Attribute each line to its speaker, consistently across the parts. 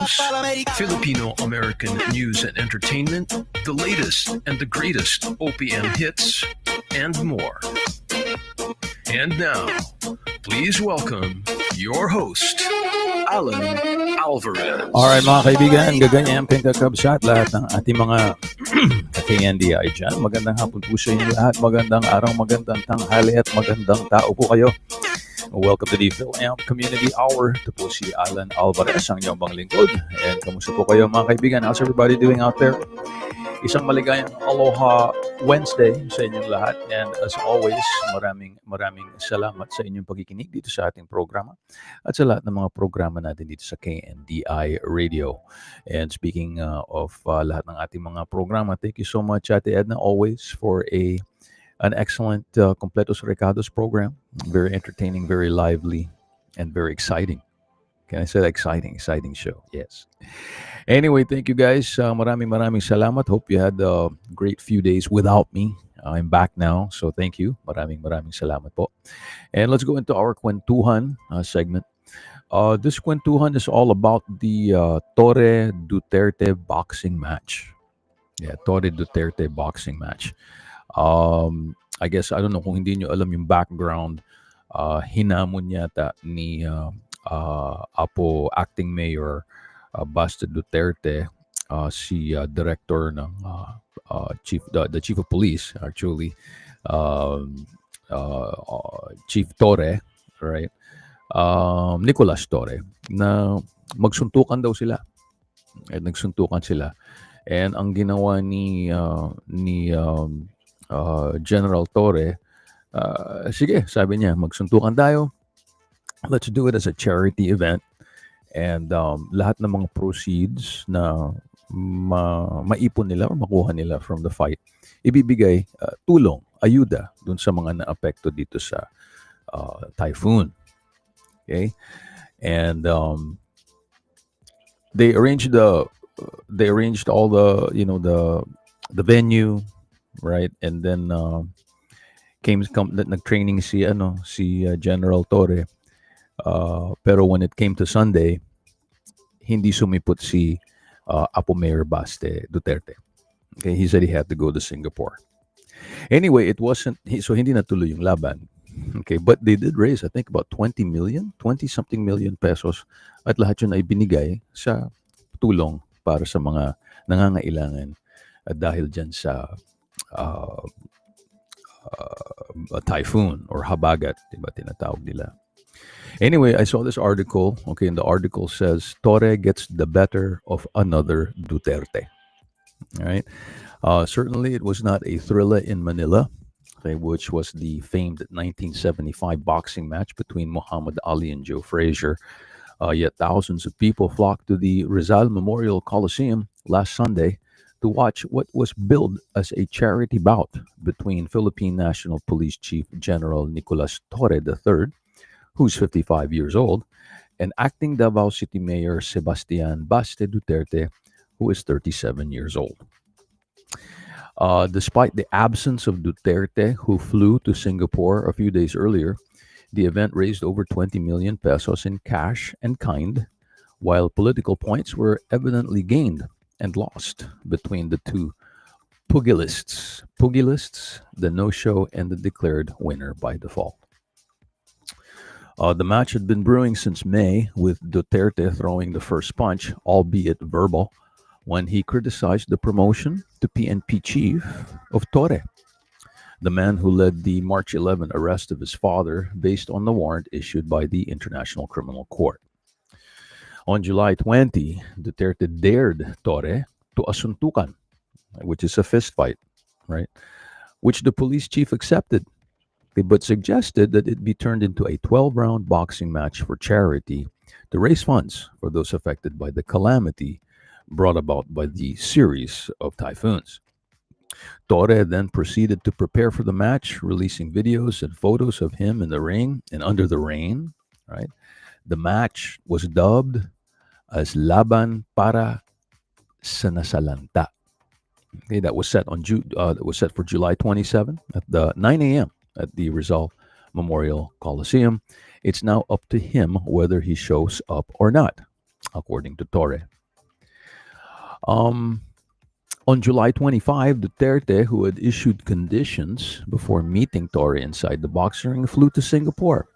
Speaker 1: Filipino-American news and entertainment, the latest and the greatest OPM hits, and more. And now, please welcome your host, Allan Alvarez.
Speaker 2: Alright mga kaibigan, gaganyan kakabsat lahat ng ating mga ka-KNDI dyan. Magandang hapon po sa inyo lahat, magandang araw, magandang tanghali at magandang tao po kayo. Welcome to the Filam Community Hour. Ito po si Allan Alvarez, ang inyong bang lingkod. And kamusta po kayo mga kaibigan? How's everybody doing out there? Isang maligayang Aloha Wednesday sa inyong lahat. And as always, maraming salamat sa inyong pagkikinig dito sa ating programa at sa lahat ng mga programa natin dito sa KNDI Radio. And speaking of lahat ng ating mga programa, thank you so much, Ate Edna, always for an excellent Completos Recados program. Very entertaining, very lively, and very exciting. Can I say exciting show? Yes. Anyway, thank you guys. Maraming salamat. Hope you had a great few days without me. I'm back now, so thank you. Maraming salamat po. And let's go into our Kwentuhan segment. This Kwentuhan is all about the Torre Duterte boxing match. Yeah, Torre Duterte boxing match. I guess, I don't know kung hindi nyo alam yung background, hinamon yata ni Apo Acting Mayor Basta Duterte, si director ng the chief of police, actually, Chief Torre, right? Nicolas Torre, na magsuntukan daw sila. At nagsuntukan sila. And ang ginawa ni General Torre, sige, sabi niya, magsuntukan tayo. Let's do it as a charity event. And lahat ng mga proceeds na maipon nila or makuha nila from the fight, ibibigay tulong, ayuda dun sa mga naapekto dito sa typhoon. Okay? And they arranged all the, the venue, right? And then nag-training si General Torre. Pero when it came to Sunday, hindi sumipot si Apo Mayor Baste Duterte. Okay, he said he had to go to Singapore. Anyway, it wasn't so hindi natuloy yung laban. Okay, but they did raise, I think, about 20 something million pesos, at lahat yun ay binigay sa tulong para sa mga nangangailangan dahil dyan sa a typhoon or habagat, diba tinatawag nila. Anyway, I saw this article, okay, and the article says, Torre gets the better of another Duterte. All right. Certainly, it was not a thriller in Manila, okay, which was the famed 1975 boxing match between Muhammad Ali and Joe Frazier. Yet thousands of people flocked to the Rizal Memorial Coliseum last Sunday to watch what was billed as a charity bout between Philippine National Police Chief General Nicolas Torre III, who's 55 years old, and acting Davao City Mayor Sebastian Baste Duterte, who is 37 years old. Despite the absence of Duterte, who flew to Singapore a few days earlier, the event raised over 20 million pesos in cash and kind, while political points were evidently gained and lost between the two pugilists, the no-show and the declared winner by default. The match had been brewing since May, with Duterte throwing the first punch, albeit verbal, when he criticized the promotion to PNP chief of Torre, the man who led the March 11 arrest of his father based on the warrant issued by the International Criminal Court. On July 20, Duterte dared Torre to asuntukan, which is a fist fight, right? Which the police chief accepted, but suggested that it be turned into a 12-round boxing match for charity to raise funds for those affected by the calamity brought about by the series of typhoons. Torre then proceeded to prepare for the match, releasing videos and photos of him in the ring and under the rain, right? The match was dubbed as Laban para sa Nasalanta. Okay, that was set for July 27 at the 9 a.m. at the Rizal Memorial Coliseum. It's now up to him whether he shows up or not. according to Torre. Um, on July 25, Duterte, who had issued conditions before meeting Torre inside the boxing ring, flew to Singapore.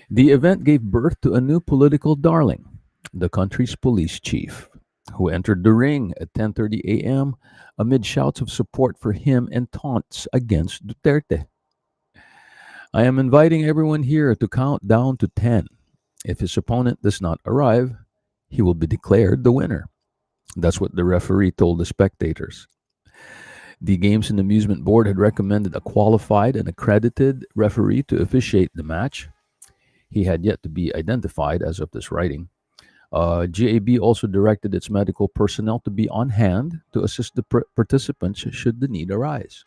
Speaker 2: The event gave birth to a new political darling, the country's police chief, who entered the ring at 10:30 a.m. amid shouts of support for him and taunts against Duterte. I am inviting everyone here to count down to 10. If his opponent does not arrive, he will be declared the winner. That's what the referee told the spectators. The Games and Amusement Board had recommended a qualified and accredited referee to officiate the match. He had yet to be identified as of this writing. GAB also directed its medical personnel to be on hand to assist the participants should the need arise.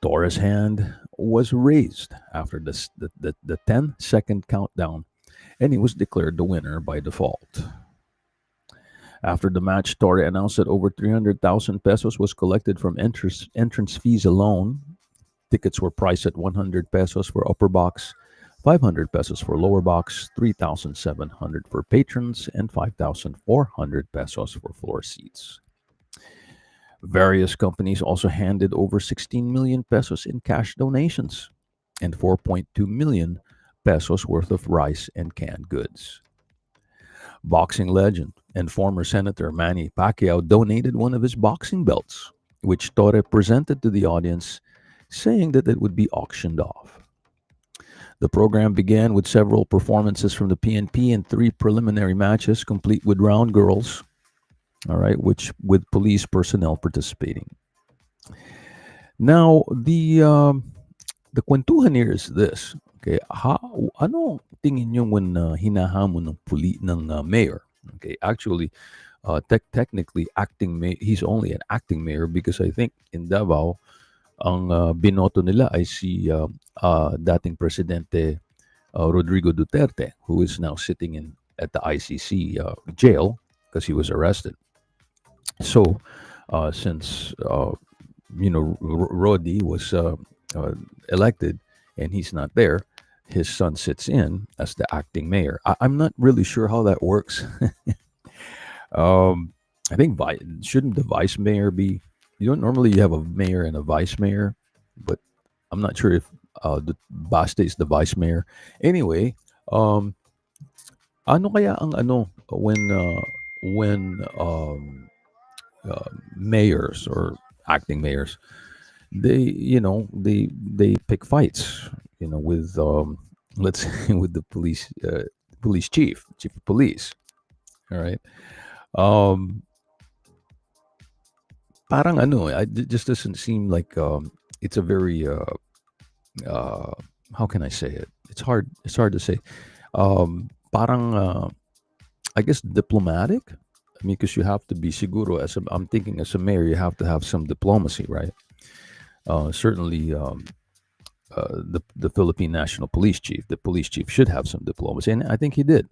Speaker 2: Torres' hand was raised after the 10-second countdown, and he was declared the winner by default. After the match, Torre announced that over 300,000 pesos was collected from entrance fees alone. Tickets were priced at 100 pesos for upper box, 500 pesos for lower box, 3,700 for patrons, and 5,400 pesos for floor seats. Various companies also handed over 16 million pesos in cash donations and 4.2 million pesos worth of rice and canned goods. Boxing legend and former Senator Manny Pacquiao donated one of his boxing belts, which Torre presented to the audience, saying that it would be auctioned off. The program began with several performances from the PNP and 3 preliminary matches, complete with round girls, all right, which with police personnel participating. Now, the kwentuhan here is this. Okay, ano tingin nyo when hinahamon ng mayor? Okay, actually, technically, he's only an acting mayor because I think in Davao, ang binoto nila ay si dating Presidente Rodrigo Duterte, who is now sitting at the ICC jail because he was arrested. So, since Rodi was elected and he's not there, his son sits in as the acting mayor. I'm not really sure how that works. I think shouldn't the vice mayor be? You don't normally have a mayor and a vice mayor, but I'm not sure if the Basta is the vice mayor. Anyway, ano kaya ang when mayors or acting mayors, they pick fights, with let's say with the police chief of police. All right. Parang it just doesn't seem like it's a very how can I say it? It's hard to say. Parang I guess diplomatic. I mean, because you have to be siguro I'm thinking as a mayor, you have to have some diplomacy, right? Certainly, the Philippine National Police Chief, the police chief, should have some diplomacy, and I think he did.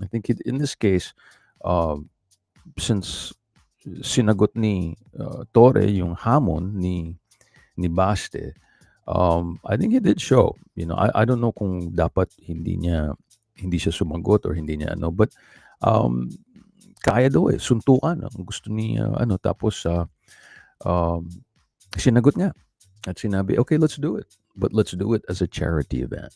Speaker 2: I think in this case, since sinagot ni Torre yung hamon ni Baste, I think he did show. I don't know kung dapat hindi siya sumagot or hindi niya but kaya daw suntukan ang gusto ni tapos sinagot niya at sinabi, okay, let's do it, but let's do it as a charity event.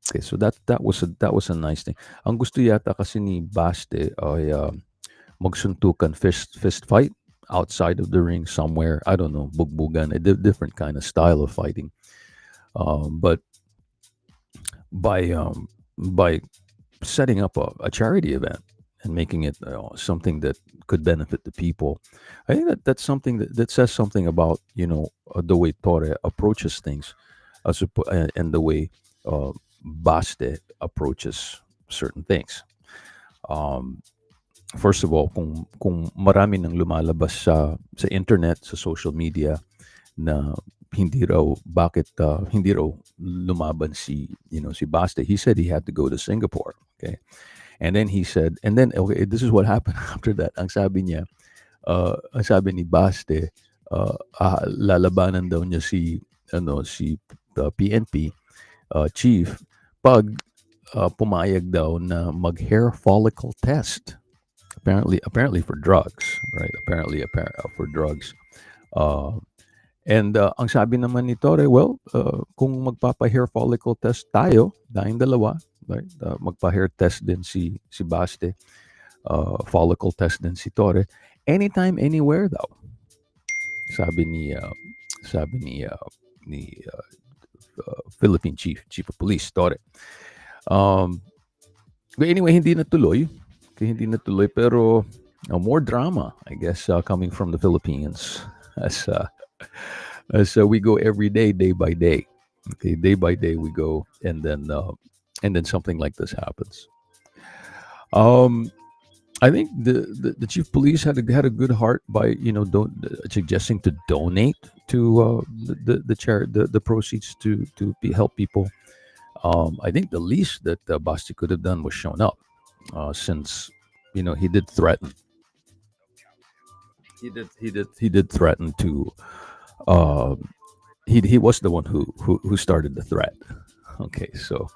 Speaker 2: Okay, so that was a nice thing. Ang gusto yata kasi ni Baste ay magsuntukan fist fight outside of the ring somewhere. I don't know, bugbugan, a different kind of style of fighting. But by setting up a charity event and making it something that could benefit the people, I think that's something that says something about the way Torre approaches things, and the way Baste approaches certain things. First of all, kung marami nang lumalabas sa internet, sa social media, na hindi raw lumaban si Baste. He said he had to go to Singapore. Okay. And then okay, this is what happened after that. Ang sabi niya, ang sabi ni Baste, lalabanan daw niya si PNP chief pag pumayag daw na mag-hair follicle test. Apparently for drugs, right? For drugs. Uh, and ang sabi naman ni Tore, well, kung magpapa-hair follicle test tayo, tayong dalawa, right? Magpa-hair test din si Baste, follicle test din si Tore. Anytime, anywhere daw. Sabi ni Philippine Chief of Police, Tore. But anyway, hindi natuloy. Pero more drama, I guess, coming from the Philippines as we go every day by day. Okay, day by day we go, and then something like this happens. I think the chief of police had a good heart by suggesting to donate to the proceeds to help people. I think the least that Basti could have done was shown up, since he did threaten. He did threaten to. He was the one who started the threat. Okay, so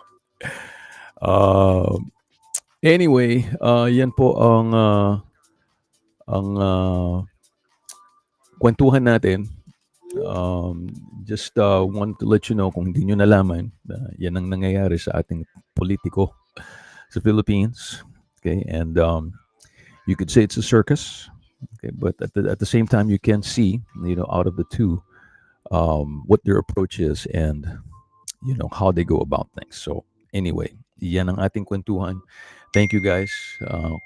Speaker 2: anyway, yan po ang kwentuhan natin. Just want to let you know, kung hindi nyo nalaman, yan ang nangyayari sa ating politiko sa Philippines. Okay, and you could say it's a circus. Okay, but at the same time, you can see, out of the two, what their approach is and how they go about things. So anyway, yan ang ating kwentuhan. Thank you guys.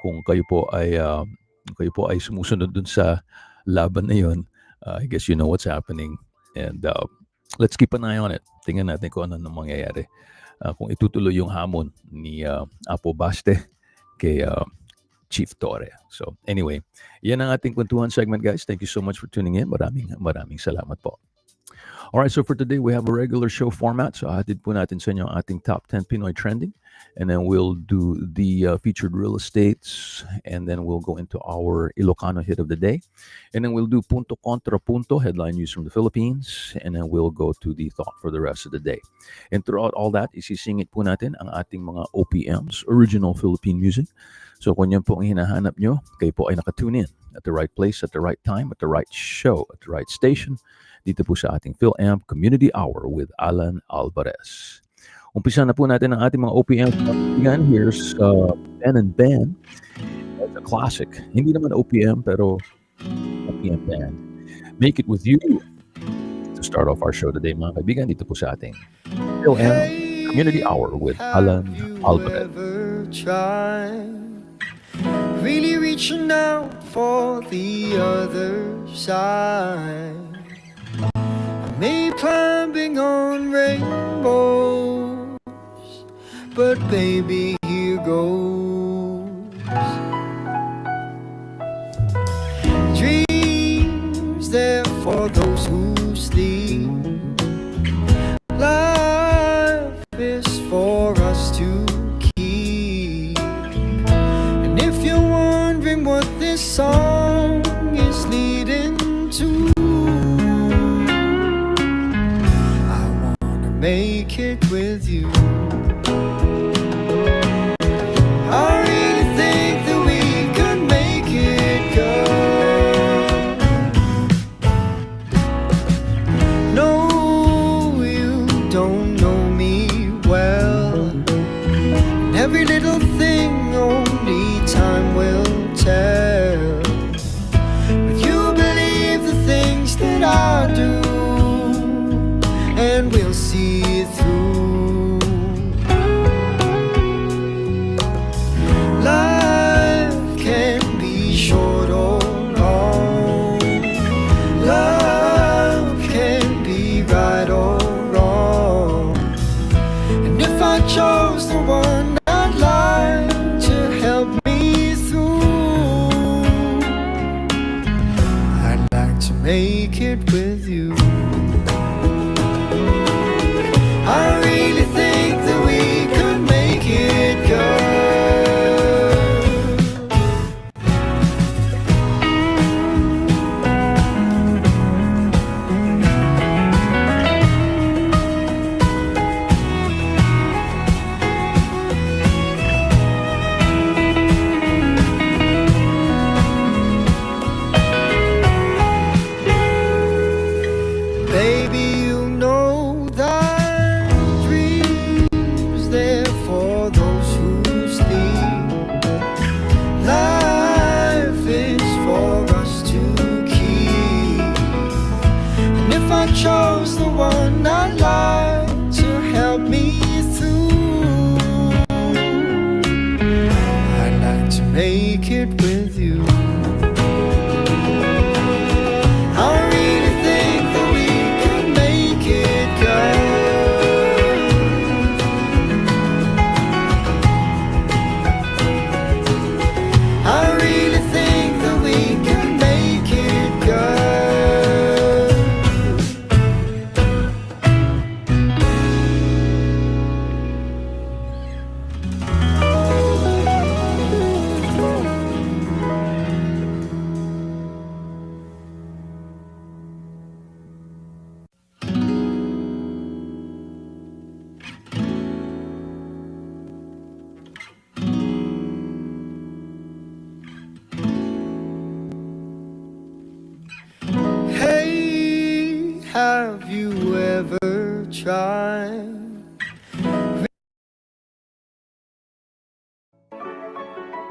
Speaker 2: Kung kayo po ay sumusunod dun sa laban na yon, I guess you know what's happening, and let's keep an eye on it. Tingnan natin kung ano nang mangyayari. Kung itutuloy yung hamon ni Apo Baste kay Chief Tore. So anyway, yan ang ating kwentuhan segment, guys. Thank you so much for tuning in. Maraming salamat po. Alright, so for today, we have a regular show format. So hatid po natin sa inyo ang ating top 10 Pinoy trending. And then we'll do the featured real estates. And then we'll go into our Ilocano hit of the day. And then we'll do punto contra punto, headline news from the Philippines. And then we'll go to the thought for the rest of the day. And throughout all that, isisingit po natin ang ating mga OPMs, original Philippine music. So kung yan po ang hinahanap nyo, kayo po ay nakatune in at the right place, at the right time, at the right show, at the right station. Dito po sa ating Filam Community Hour with Allan Alvarez. Umpisa na po natin ang ating mga OPM. Here's Ben and Ben. That's a classic. Hindi naman OPM, pero OPM band. Make It With You. To start off our show today, mga kaibigan, dito po sa ating Filam Community Hour with Allan Alvarez.
Speaker 3: Really reaching out for the other side. Maybe climbing on rainbows, but baby, here goes. Dreams there for those who sleep. Life is for us to keep. And if you're wondering what this song is leading to, make it with you. I really think that we could make it, girl. No, you don't know me well. And every little thing only time will tell. But you believe the things that I do, and we'll see it through. Life can be short or long. Love can be right or wrong. And if I chose the one I'd like to help me through, I'd like to make it with you. I really think that we could make it, girl. make it with you. I really think that we can make it, girl. I really think that we can make it, girl. Hey, have you ever tried?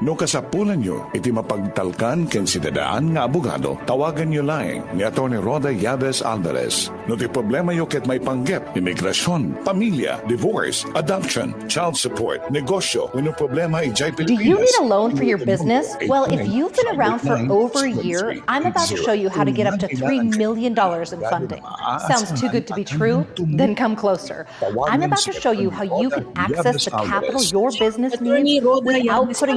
Speaker 4: No kasapulan nyo, iti mapagtalkan ken sidadaan nga abogado, tawagan nyo lang ni Atty. Roda Yabes Alvarez. No ti problema yo ket may panggep, imigrasyon, pamilya, divorce, adoption, child support, negosyo, no problema ijay
Speaker 5: Do
Speaker 4: Pilipinas.
Speaker 5: you need a loan for your business? Well, if you've been around for over a year, I'm about to show you how to get up to $3 million in funding. Sounds too good to be true? Then come closer. I'm about to show you how you can access the capital your business needs without putting